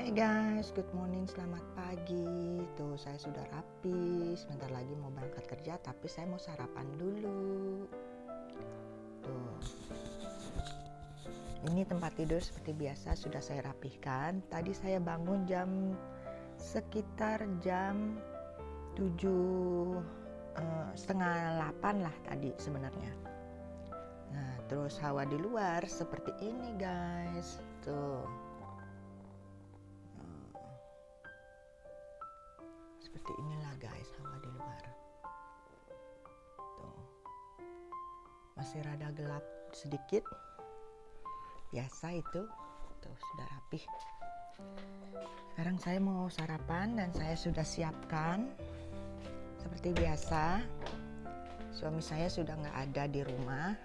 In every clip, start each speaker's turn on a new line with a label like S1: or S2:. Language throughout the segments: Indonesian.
S1: Hai guys, good morning, selamat pagi. Tuh saya sudah rapi, sebentar lagi mau berangkat kerja, tapi saya mau sarapan dulu. Tuh, ini tempat tidur seperti biasa sudah saya rapihkan. Tadi saya bangun sekitar jam 7:30 lah tadi sebenarnya. Nah, terus hawa di luar seperti ini guys. Tuh. Seperti inilah guys hawa di luar. Tuh. Masih rada gelap sedikit. Biasa itu. Tuh sudah rapih. Sekarang saya mau sarapan dan saya sudah siapkan. Seperti biasa. Suami saya sudah nggak ada di rumah.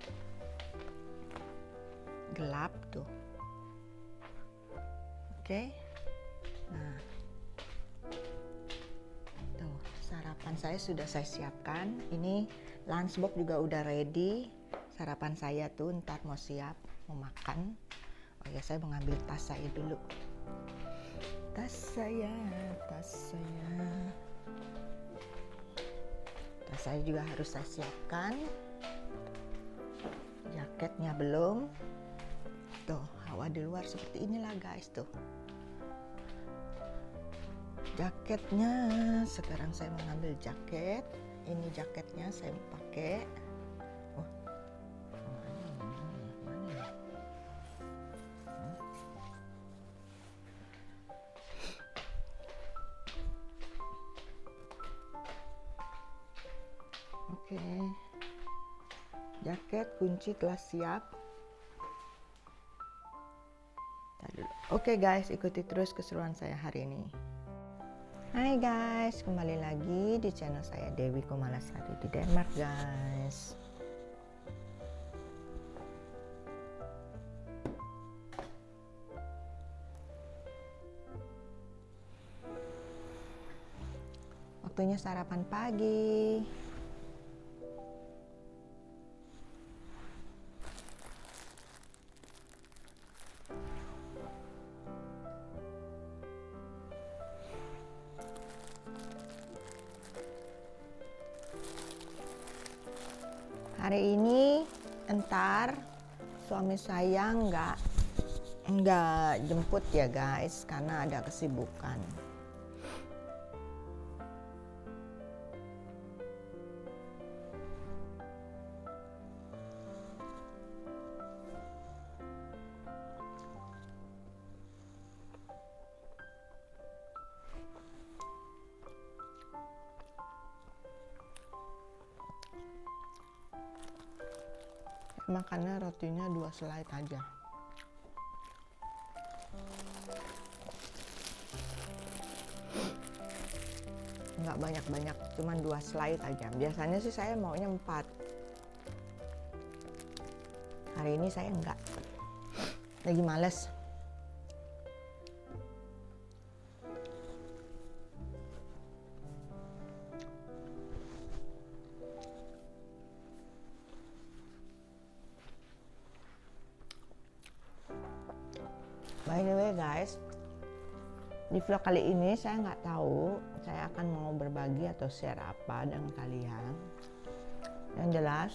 S1: Gelap tuh. Oke. Nah. Sarapan saya sudah saya siapkan. Ini lunchbox juga udah ready. Sarapan saya tuh ntar mau siap mau makan. Oh ya, saya mau ngambil tas saya dulu. Tas saya. Tas saya juga harus saya siapkan. Jaketnya belum. Tuh, hawa di luar seperti inilah guys tuh. Jaketnya, sekarang saya mengambil jaket. Ini jaketnya saya pakai. Oh, mana ya? Oke, jaket kunci telah siap. Oke guys, ikuti terus keseruan saya hari ini. Hai guys, kembali lagi di channel saya Dewi Komalasari di Denmark guys. Waktunya sarapan pagi. Hari ini entar suami saya nggak jemput ya guys, karena ada kesibukan. Makannya rotinya 2 slide aja. Nggak banyak-banyak, cuma 2 slide aja. Biasanya sih saya maunya 4. Hari ini saya enggak. Lagi males. By the way guys, di vlog kali ini saya nggak tahu saya akan mau berbagi atau share apa dengan kalian. Yang jelas,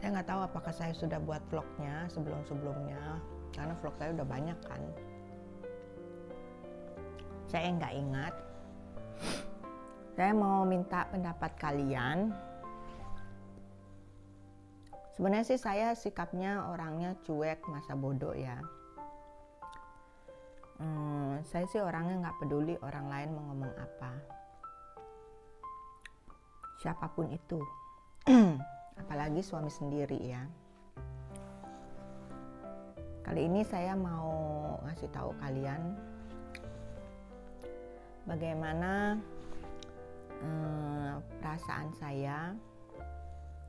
S1: saya nggak tahu apakah saya sudah buat vlognya sebelum-sebelumnya, karena vlog saya udah banyak kan. Saya nggak ingat. Saya mau minta pendapat kalian. Sebenarnya sih saya sikapnya orangnya cuek, masa bodoh ya. Saya sih orangnya nggak peduli orang lain mau ngomong apa. Siapapun itu. Apalagi suami sendiri ya. Kali ini saya mau ngasih tahu kalian bagaimana perasaan saya,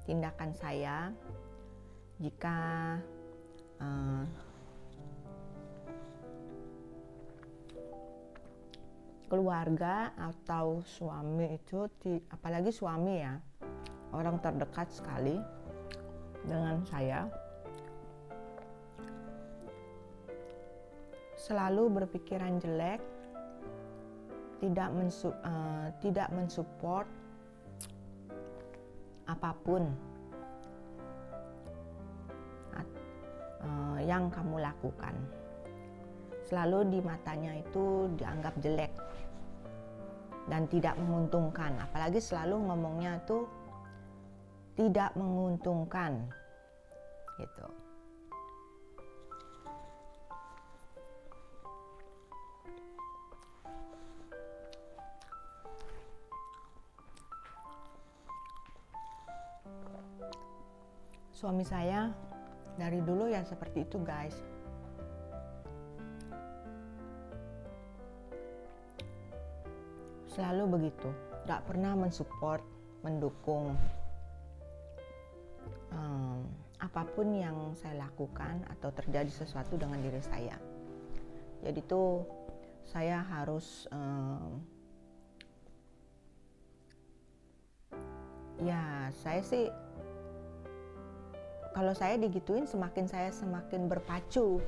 S1: tindakan saya jika keluarga atau suami itu, apalagi suami ya, orang terdekat sekali dengan saya, selalu berpikiran jelek, tidak mensupport apapun yang kamu lakukan. Selalu di matanya itu dianggap jelek dan tidak menguntungkan, apalagi selalu ngomongnya tuh tidak menguntungkan gitu. Suami saya dari dulu ya seperti itu, guys. Selalu begitu, gak pernah mensupport, mendukung apapun yang saya lakukan atau terjadi sesuatu dengan diri saya. Jadi tuh saya harus ya saya sih, kalau saya digituin saya semakin berpacu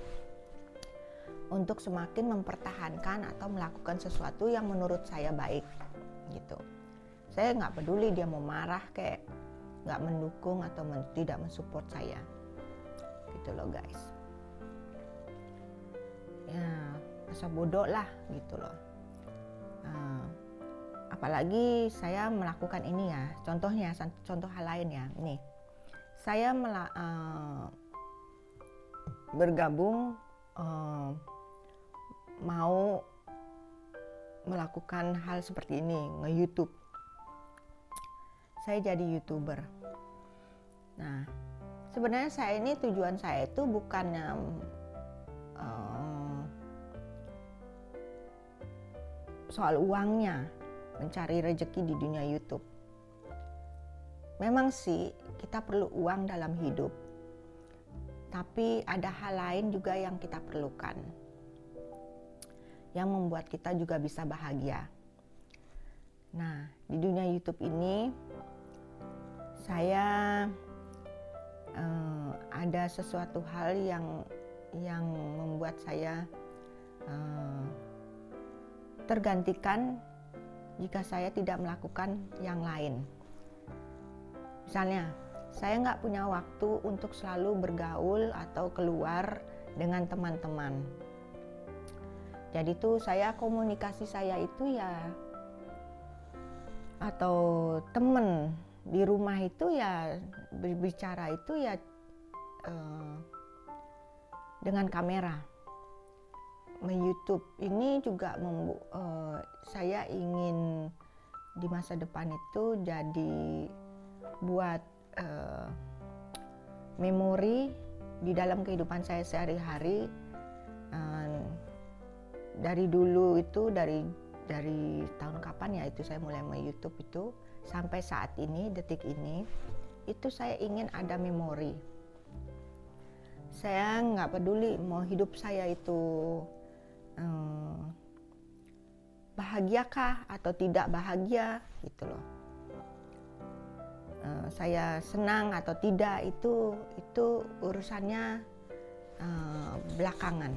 S1: untuk semakin mempertahankan atau melakukan sesuatu yang menurut saya baik gitu. Saya nggak peduli dia mau marah kayak nggak mendukung atau tidak mensupport saya gitu loh, guys. Ya masa bodoh lah gitu loh. Apalagi saya melakukan ini ya, contoh hal lain ya. Nih, saya bergabung mau melakukan hal seperti ini, nge-YouTube. Saya jadi YouTuber. Nah, sebenarnya saya ini tujuan saya itu bukannya soal uangnya, mencari rezeki di dunia YouTube. Memang sih kita perlu uang dalam hidup, tapi ada hal lain juga yang kita perlukan, yang membuat kita juga bisa bahagia. Nah, di dunia YouTube ini saya ada sesuatu hal yang membuat saya tergantikan jika saya tidak melakukan yang lain. Misalnya, saya nggak punya waktu untuk selalu bergaul atau keluar dengan teman-teman. Jadi tuh komunikasi saya itu ya, atau temen di rumah itu ya berbicara itu ya dengan kamera. YouTube ini juga saya ingin di masa depan itu jadi buat memori di dalam kehidupan saya sehari-hari. Dari dulu itu dari tahun kapan ya itu saya mulai YouTube itu sampai saat ini, detik ini, itu saya ingin ada memori. Saya nggak peduli mau hidup saya itu bahagiakah atau tidak bahagia gitu loh. Saya senang atau tidak itu urusannya belakangan.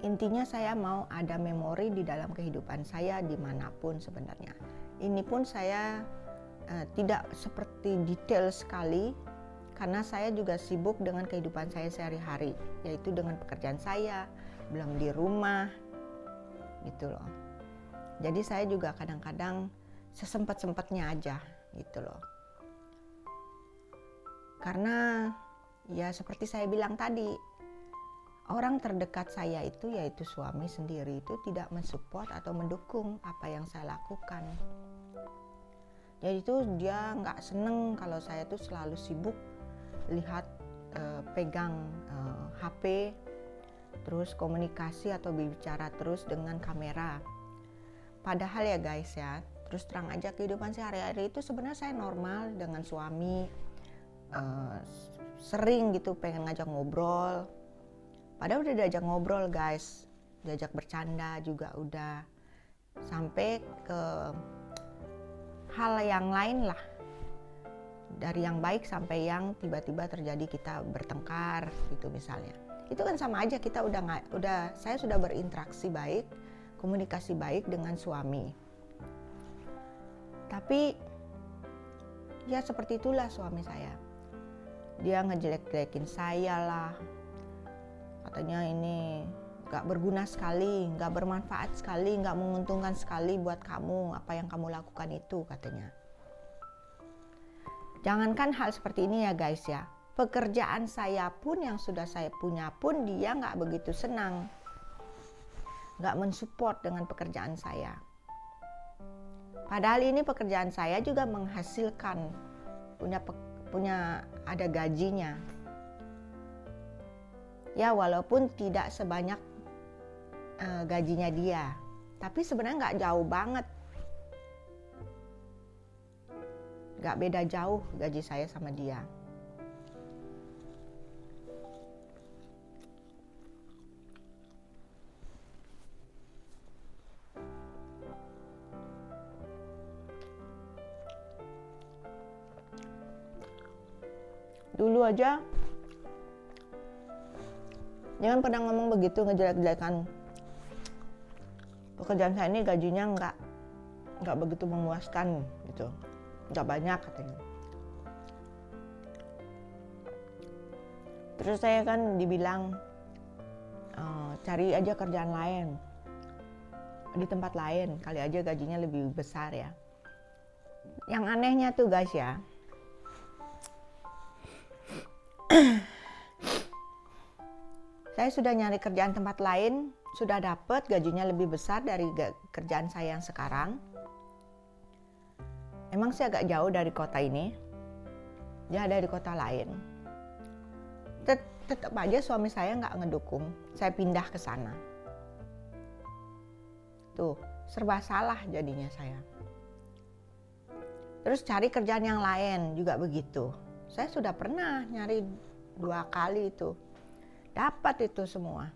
S1: Intinya saya mau ada memori di dalam kehidupan saya dimanapun sebenarnya. Ini pun saya tidak seperti detail sekali, karena saya juga sibuk dengan kehidupan saya sehari-hari, yaitu dengan pekerjaan saya, belum di rumah gitu loh. Jadi saya juga kadang-kadang sesempet-sempetnya aja gitu loh. Karena ya seperti saya bilang tadi, orang terdekat saya itu yaitu suami sendiri itu tidak mensupport atau mendukung apa yang saya lakukan. Jadi itu dia nggak seneng kalau saya tuh selalu sibuk lihat pegang HP, terus komunikasi atau berbicara terus dengan kamera. Padahal ya guys ya, terus terang aja kehidupan sehari-hari itu sebenarnya saya normal dengan suami, sering gitu pengen ngajak ngobrol. Padahal udah diajak ngobrol guys, diajak bercanda juga udah, sampai ke hal yang lain lah. Dari yang baik sampai yang tiba-tiba terjadi kita bertengkar gitu misalnya. Itu kan sama aja, kita saya sudah berinteraksi baik, komunikasi baik dengan suami. Tapi ya seperti itulah suami saya. Dia ngejelek-jelekin saya lah. Katanya ini gak berguna sekali, gak bermanfaat sekali, gak menguntungkan sekali buat kamu, apa yang kamu lakukan itu, katanya. Jangankan hal seperti ini ya guys ya, pekerjaan saya pun yang sudah saya punya pun dia gak begitu senang, gak mensupport dengan pekerjaan saya. Padahal ini pekerjaan saya juga menghasilkan, punya ada gajinya. Ya walaupun tidak sebanyak gajinya dia, tapi sebenarnya nggak jauh banget, nggak beda jauh gaji saya sama dia. Dulu aja jangan pernah ngomong begitu, ngejelek-jelekan pekerjaan saya ini, gajinya nggak begitu memuaskan gitu, nggak banyak katanya. Terus saya kan dibilang cari aja kerjaan lain di tempat lain, kali aja gajinya lebih besar ya. Yang anehnya tuh guys ya, saya sudah nyari kerjaan tempat lain, sudah dapat gajinya lebih besar dari kerjaan saya yang sekarang. Emang sih agak jauh dari kota ini, dia ada di kota lain. Tetap aja suami saya nggak ngedukung saya pindah ke sana. Tuh, serba salah jadinya saya. Terus cari kerjaan yang lain juga begitu. Saya sudah pernah nyari 2 kali itu. Dapat itu semua.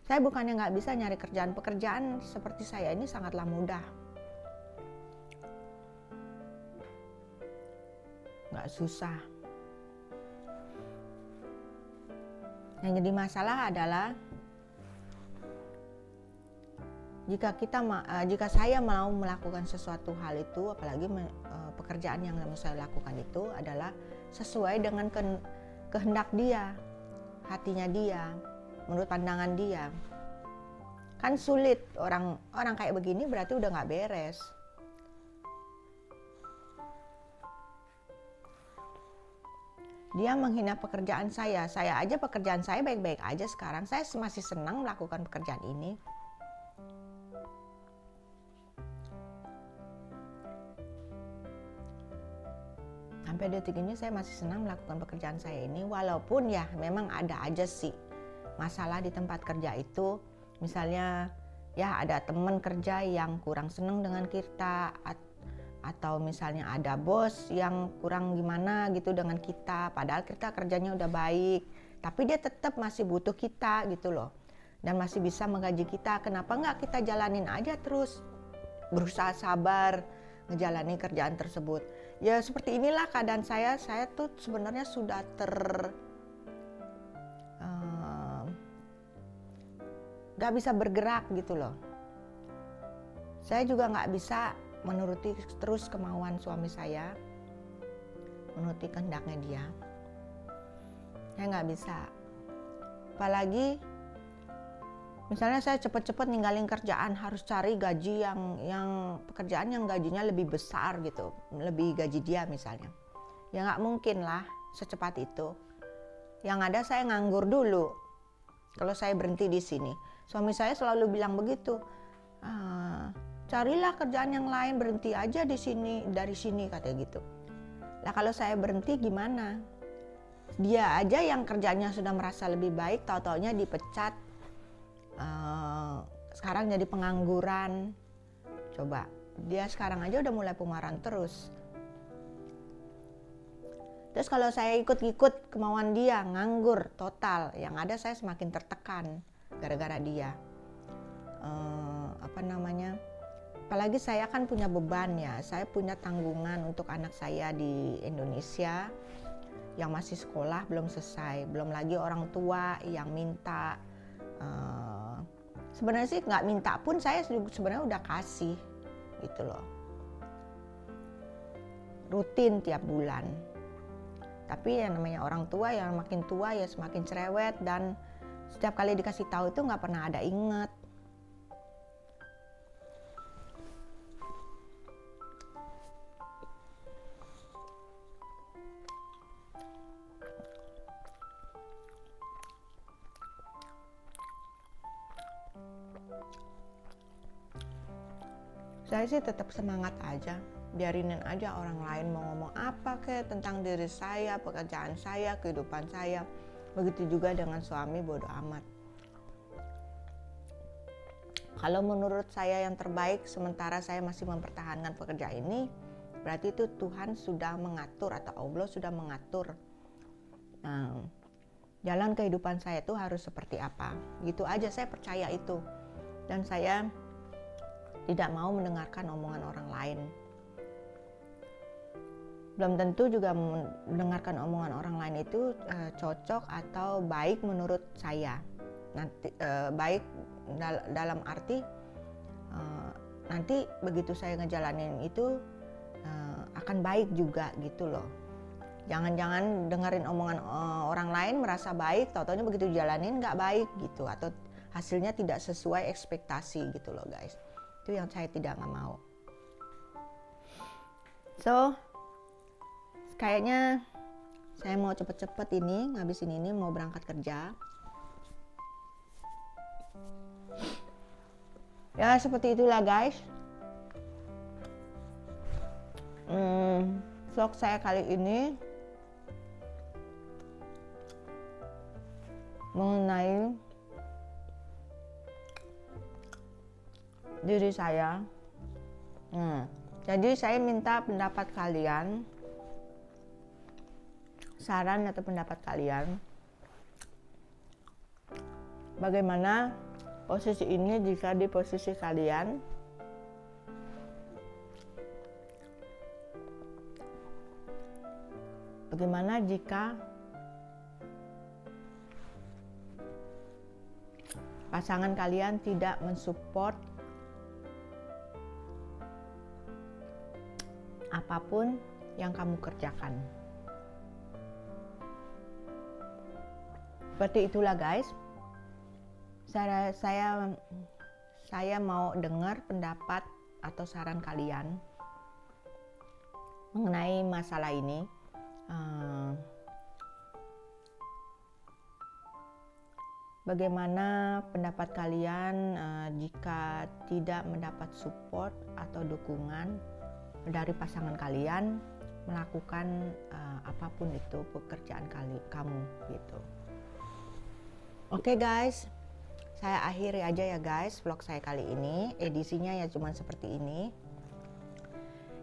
S1: Saya bukannya nggak bisa nyari pekerjaan seperti saya ini sangatlah mudah. Nggak susah. Yang jadi masalah adalah jika saya mau melakukan sesuatu hal itu, apalagi pekerjaan yang mau saya lakukan itu adalah sesuai dengan kehendak dia, hatinya dia, menurut pandangan dia. Kan sulit, orang kayak begini berarti udah nggak beres. Dia menghina pekerjaan saya aja pekerjaan saya baik-baik aja sekarang, saya masih senang melakukan pekerjaan ini. Sampai detik ini saya masih senang melakukan pekerjaan saya ini, walaupun ya memang ada aja sih masalah di tempat kerja itu. Misalnya ya ada teman kerja yang kurang senang dengan kita, atau misalnya ada bos yang kurang gimana gitu dengan kita, padahal kita kerjanya udah baik, tapi dia tetap masih butuh kita gitu loh, dan masih bisa menggaji kita. Kenapa nggak kita jalanin aja terus, berusaha sabar ngejalani kerjaan tersebut. Ya seperti inilah keadaan saya tuh sebenarnya sudah gak bisa bergerak gitu loh. Saya juga gak bisa menuruti terus kemauan suami saya, menuruti kehendaknya dia. Saya gak bisa. Apalagi misalnya saya cepat-cepat ninggalin kerjaan, harus cari gaji yang pekerjaan yang gajinya lebih besar gitu, lebih gaji dia misalnya. Ya nggak mungkin lah secepat itu. Yang ada saya nganggur dulu. Kalau saya berhenti di sini, suami saya selalu bilang begitu. Carilah kerjaan yang lain, berhenti aja di sini, dari sini katanya gitu. Lah kalau saya berhenti gimana? Dia aja yang kerjanya sudah merasa lebih baik, tahu-taunya dipecat. Sekarang jadi pengangguran. Coba, dia sekarang aja udah mulai pemarahan terus. Terus kalau saya ikut-ikut kemauan dia, nganggur total, yang ada saya semakin tertekan gara-gara dia. Apalagi saya kan punya beban ya, saya punya tanggungan untuk anak saya di Indonesia. yang masih sekolah belum selesai, belum lagi orang tua yang minta. Sebenarnya sih nggak minta pun saya sebenarnya udah kasih gitu loh, rutin tiap bulan. Tapi yang namanya orang tua, yang makin tua ya semakin cerewet, dan setiap kali dikasih tahu itu nggak pernah ada inget. Saya sih tetap semangat aja, biarinin aja orang lain mau ngomong apa kek tentang diri saya, pekerjaan saya, kehidupan saya. Begitu juga dengan suami, bodoh amat. Kalau menurut saya yang terbaik sementara saya masih mempertahankan pekerjaan ini, berarti itu Tuhan sudah mengatur atau Allah sudah mengatur. Nah, jalan kehidupan saya itu harus seperti apa. Gitu aja, saya percaya itu. Dan saya tidak mau mendengarkan omongan orang lain. Belum tentu juga mendengarkan omongan orang lain itu cocok atau baik menurut saya. Nanti baik dalam arti nanti begitu saya ngejalanin itu akan baik juga gitu loh. Jangan-jangan dengerin omongan orang lain merasa baik, tau-taunya begitu jalanin nggak baik gitu, atau hasilnya tidak sesuai ekspektasi gitu loh guys. Itu yang saya tidak mau. So, kayaknya saya mau cepet-cepet ini, ngabisin ini, mau berangkat kerja. Ya seperti itulah guys. Vlog saya kali ini mengenai diri saya. Jadi saya minta pendapat kalian, saran atau pendapat kalian, bagaimana posisi ini jika di posisi kalian. Bagaimana jika pasangan kalian tidak mensupport apapun yang kamu kerjakan. Seperti itulah guys. Saya mau dengar pendapat atau saran kalian mengenai masalah ini. Bagaimana pendapat kalian jika tidak mendapat support atau dukungan dari pasangan kalian melakukan apapun itu pekerjaan kamu gitu. Oke guys, saya akhiri aja ya guys vlog saya kali ini. Edisinya ya cuman seperti ini.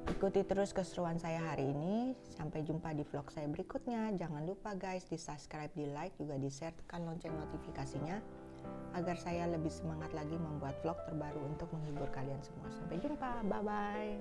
S1: Ikuti terus keseruan saya hari ini. Sampai jumpa di vlog saya berikutnya. Jangan lupa guys di subscribe, di like, juga di share, tekan lonceng notifikasinya agar saya lebih semangat lagi membuat vlog terbaru untuk menghibur kalian semua. Sampai jumpa, bye bye.